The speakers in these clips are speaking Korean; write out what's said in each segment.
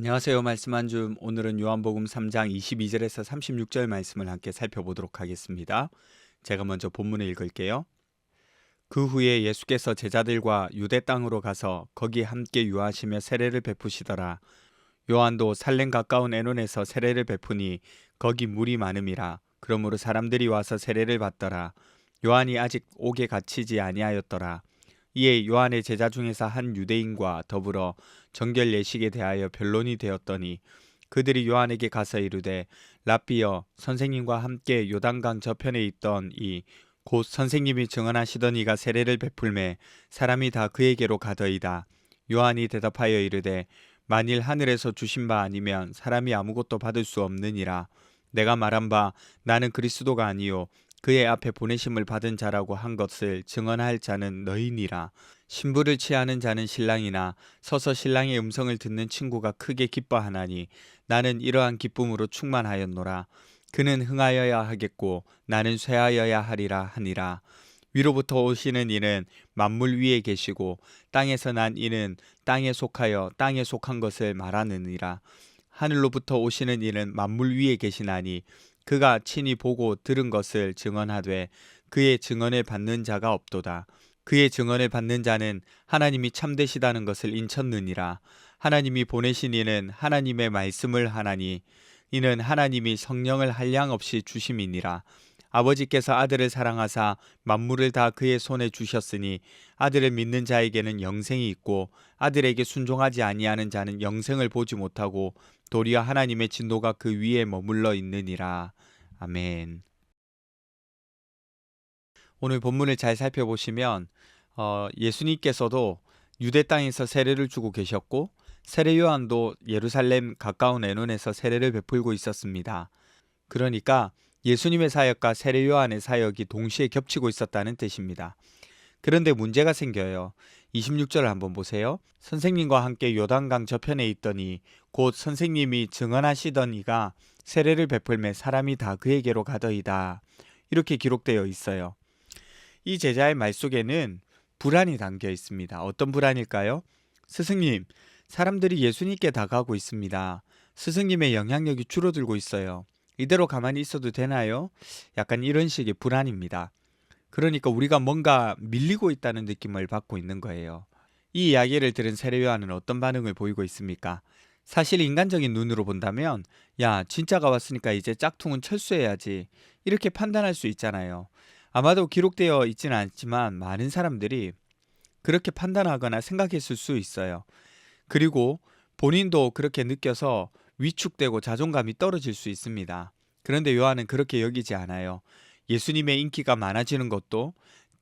안녕하세요. 말씀 한 줌. 오늘은 요한복음 3장 22절에서 36절 말씀을 함께 살펴보도록 하겠습니다. 제가 먼저 본문을 읽을게요. 그 후에 예수께서 제자들과 유대 땅으로 가서 거기 함께 유하시며 세례를 베푸시더라. 요한도 살렘 가까운 애논에서 세례를 베푸니 거기 물이 많음이라. 그러므로 사람들이 와서 세례를 받더라. 요한이 아직 옥에 갇히지 아니하였더라. 이에 요한의 제자 중에서 한 유대인과 더불어 정결 예식에 대하여 변론이 되었더니 그들이 요한에게 가서 이르되 랍비여 선생님과 함께 요단강 저편에 있던 이 곧 선생님이 증언하시던 이가 세례를 베풀매 사람이 다 그에게로 가더이다. 요한이 대답하여 이르되 만일 하늘에서 주신 바 아니면 사람이 아무것도 받을 수 없느니라. 내가 말한 바 나는 그리스도가 아니요 그의 앞에 보내심을 받은 자라고 한 것을 증언할 자는 너희니라. 신부를 취하는 자는 신랑이나 서서 신랑의 음성을 듣는 친구가 크게 기뻐하나니 나는 이러한 기쁨으로 충만하였노라. 그는 흥하여야 하겠고 나는 쇠하여야 하리라 하니라. 위로부터 오시는 이는 만물 위에 계시고 땅에서 난 이는 땅에 속하여 땅에 속한 것을 말하느니라. 하늘로부터 오시는 이는 만물 위에 계시나니 그가 친히 보고 들은 것을 증언하되 그의 증언을 받는 자가 없도다. 그의 증언을 받는 자는 하나님이 참되시다는 것을 인쳤느니라. 하나님이 보내신 이는 하나님의 말씀을 하나니 이는 하나님이 성령을 한량없이 주심이니라. 아버지께서 아들을 사랑하사 만물을 다 그의 손에 주셨으니 아들을 믿는 자에게는 영생이 있고 아들에게 순종하지 아니하는 자는 영생을 보지 못하고 도리어 하나님의 진노가 그 위에 머물러 있느니라. 아멘. 오늘 본문을 잘 살펴보시면 예수님께서도 유대 땅에서 세례를 주고 계셨고 세례 요한도 예루살렘 가까운 애논에서 세례를 베풀고 있었습니다. 그러니까 예수님의 사역과 세례 요한의 사역이 동시에 겹치고 있었다는 뜻입니다. 그런데 문제가 생겨요. 26절을 한번 보세요. 선생님과 함께 요단강 저편에 있더니 곧 선생님이 증언하시던 이가 세례를 베풀매 사람이 다 그에게로 가더이다. 이렇게 기록되어 있어요. 이 제자의 말 속에는 불안이 담겨 있습니다. 어떤 불안일까요? 스승님, 사람들이 예수님께 다가가고 있습니다. 스승님의 영향력이 줄어들고 있어요. 이대로 가만히 있어도 되나요? 약간 이런 식의 불안입니다. 그러니까 우리가 뭔가 밀리고 있다는 느낌을 받고 있는 거예요. 이 이야기를 들은 세례 요한은 어떤 반응을 보이고 있습니까? 사실 인간적인 눈으로 본다면 야, 진짜가 왔으니까 이제 짝퉁은 철수해야지 이렇게 판단할 수 있잖아요. 아마도 기록되어 있지는 않지만 많은 사람들이 그렇게 판단하거나 생각했을 수 있어요. 그리고 본인도 그렇게 느껴서 위축되고 자존감이 떨어질 수 있습니다. 그런데 요한은 그렇게 여기지 않아요. 예수님의 인기가 많아지는 것도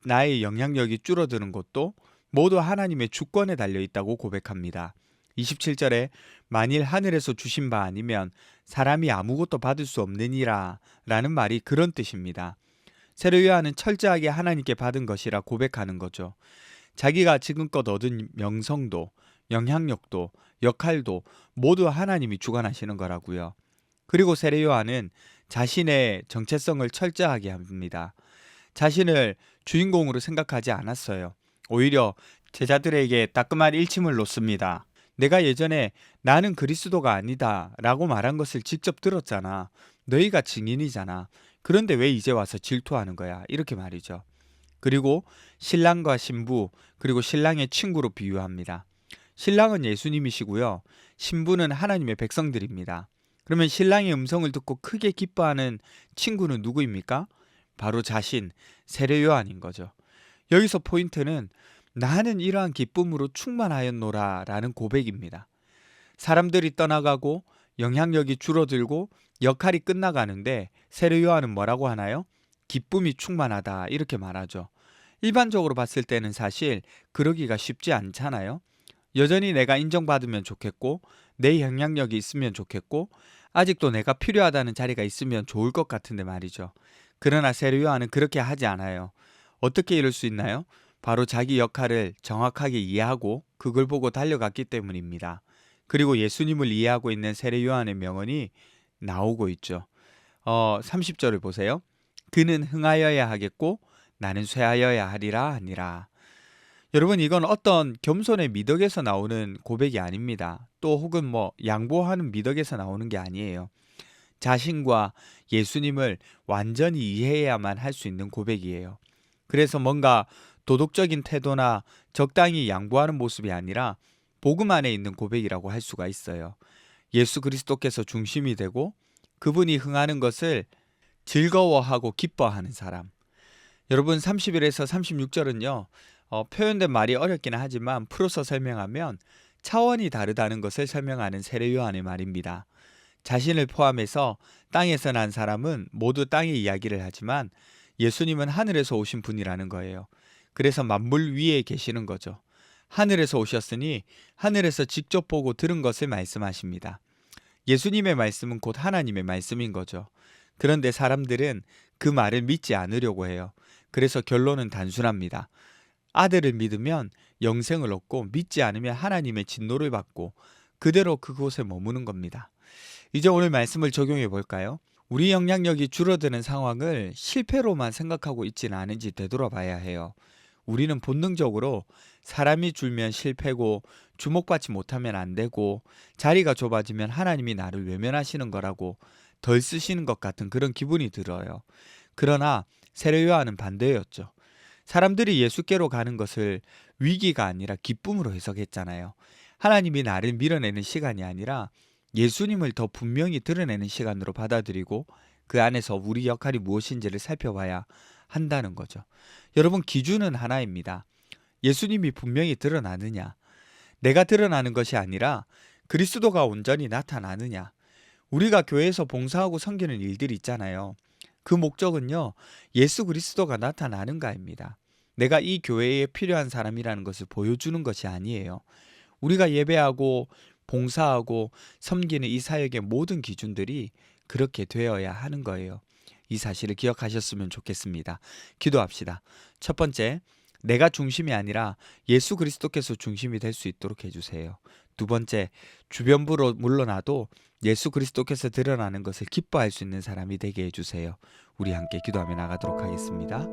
나의 영향력이 줄어드는 것도 모두 하나님의 주권에 달려 있다고 고백합니다. 27절에 만일 하늘에서 주신 바 아니면 사람이 아무것도 받을 수 없느니라 라는 말이 그런 뜻입니다. 세례 요한은 철저하게 하나님께 받은 것이라 고백하는 거죠. 자기가 지금껏 얻은 명성도 영향력도 역할도 모두 하나님이 주관하시는 거라고요. 그리고 세례 요한은 자신의 정체성을 철저하게 합니다. 자신을 주인공으로 생각하지 않았어요. 오히려 제자들에게 따끔한 일침을 놓습니다. 내가 예전에 나는 그리스도가 아니다 라고 말한 것을 직접 들었잖아. 너희가 증인이잖아. 그런데 왜 이제 와서 질투하는 거야? 이렇게 말이죠. 그리고 신랑과 신부 그리고 신랑의 친구로 비유합니다. 신랑은 예수님이시고요. 신부는 하나님의 백성들입니다. 그러면 신랑의 음성을 듣고 크게 기뻐하는 친구는 누구입니까? 바로 자신, 세례 요한인 거죠. 여기서 포인트는 나는 이러한 기쁨으로 충만하였노라 라는 고백입니다. 사람들이 떠나가고 영향력이 줄어들고 역할이 끝나가는데 세례 요한은 뭐라고 하나요? 기쁨이 충만하다 이렇게 말하죠. 일반적으로 봤을 때는 사실 그러기가 쉽지 않잖아요. 여전히 내가 인정받으면 좋겠고 내 영향력이 있으면 좋겠고 아직도 내가 필요하다는 자리가 있으면 좋을 것 같은데 말이죠. 그러나 세례 요한은 그렇게 하지 않아요. 어떻게 이럴 수 있나요? 바로 자기 역할을 정확하게 이해하고 그걸 보고 달려갔기 때문입니다. 그리고 예수님을 이해하고 있는 세례 요한의 명언이 나오고 있죠. 30절을 보세요. 그는 흥하여야 하겠고 나는 쇠하여야 하리라 하니라. 여러분, 이건 어떤 겸손의 미덕에서 나오는 고백이 아닙니다. 또 혹은 양보하는 미덕에서 나오는 게 아니에요. 자신과 예수님을 완전히 이해해야만 할 수 있는 고백이에요. 그래서 뭔가 도덕적인 태도나 적당히 양보하는 모습이 아니라 복음 안에 있는 고백이라고 할 수가 있어요. 예수 그리스도께서 중심이 되고 그분이 흥하는 것을 즐거워하고 기뻐하는 사람. 여러분, 30일에서 36절은요. 표현된 말이 어렵기는 하지만 풀어서 설명하면 차원이 다르다는 것을 설명하는 세례 요한의 말입니다. 자신을 포함해서 땅에서 난 사람은 모두 땅의 이야기를 하지만 예수님은 하늘에서 오신 분이라는 거예요. 그래서 만물 위에 계시는 거죠. 하늘에서 오셨으니 하늘에서 직접 보고 들은 것을 말씀하십니다. 예수님의 말씀은 곧 하나님의 말씀인 거죠. 그런데 사람들은 그 말을 믿지 않으려고 해요. 그래서 결론은 단순합니다. 아들을 믿으면 영생을 얻고 믿지 않으면 하나님의 진노를 받고 그대로 그곳에 머무는 겁니다. 이제 오늘 말씀을 적용해 볼까요? 우리 영향력이 줄어드는 상황을 실패로만 생각하고 있지는 않은지 되돌아봐야 해요. 우리는 본능적으로 사람이 줄면 실패고 주목받지 못하면 안 되고 자리가 좁아지면 하나님이 나를 외면하시는 거라고 덜 쓰시는 것 같은 그런 기분이 들어요. 그러나 세례 요한은 반대였죠. 사람들이 예수께로 가는 것을 위기가 아니라 기쁨으로 해석했잖아요. 하나님이 나를 밀어내는 시간이 아니라 예수님을 더 분명히 드러내는 시간으로 받아들이고 그 안에서 우리 역할이 무엇인지를 살펴봐야 한다는 거죠. 여러분, 기준은 하나입니다. 예수님이 분명히 드러나느냐, 내가 드러나는 것이 아니라 그리스도가 온전히 나타나느냐. 우리가 교회에서 봉사하고 섬기는 일들이 있잖아요. 그 목적은요, 예수 그리스도가 나타나는가입니다. 내가 이 교회에 필요한 사람이라는 것을 보여주는 것이 아니에요. 우리가 예배하고 봉사하고 섬기는 이 사역의 모든 기준들이 그렇게 되어야 하는 거예요. 이 사실을 기억하셨으면 좋겠습니다. 기도합시다. 첫 번째, 내가 중심이 아니라 예수 그리스도께서 중심이 될 수 있도록 해주세요. 두 번째, 주변부로 물러나도 예수 그리스도께서 드러나는 것을 기뻐할 수 있는 사람이 되게 해주세요. 우리 함께 기도하며 나가도록 하겠습니다.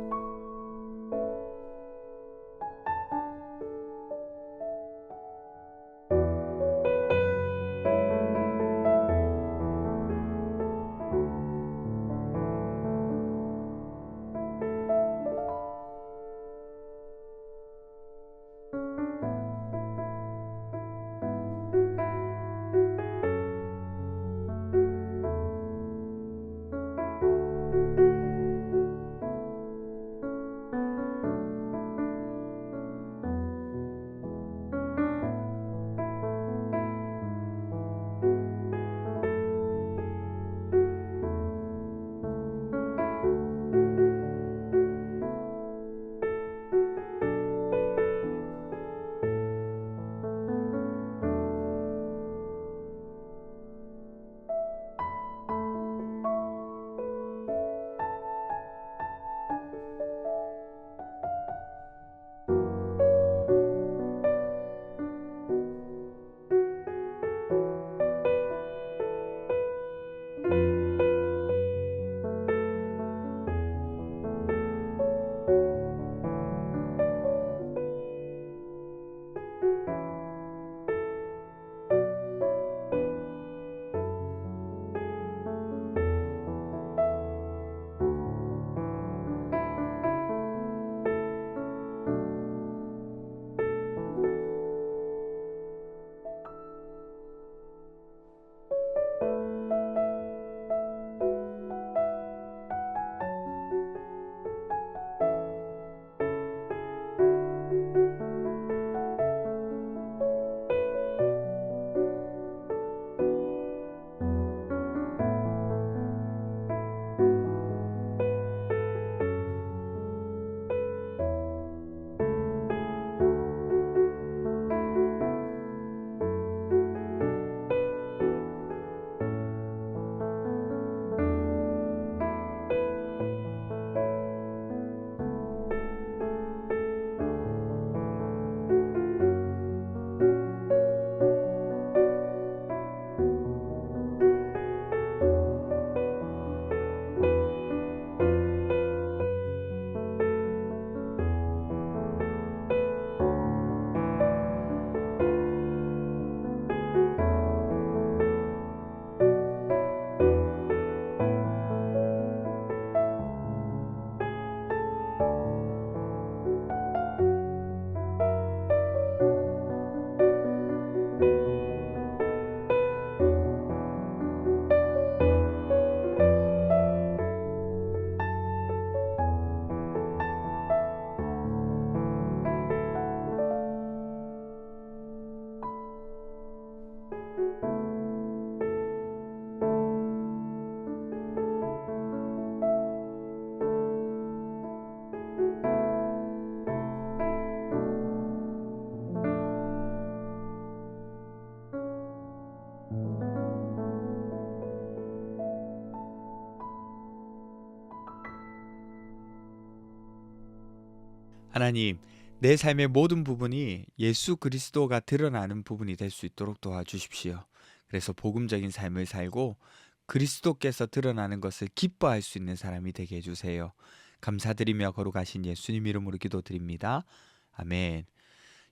하나님, 내 삶의 모든 부분이 예수 그리스도가 드러나는 부분이 될 수 있도록 도와주십시오. 그래서 복음적인 삶을 살고 그리스도께서 드러나는 것을 기뻐할 수 있는 사람이 되게 해주세요. 감사드리며 거룩하신 예수님 이름으로 기도드립니다. 아멘.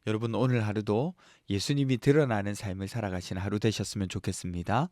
여러분, 오늘 하루도 예수님이 드러나는 삶을 살아가시는 하루 되셨으면 좋겠습니다.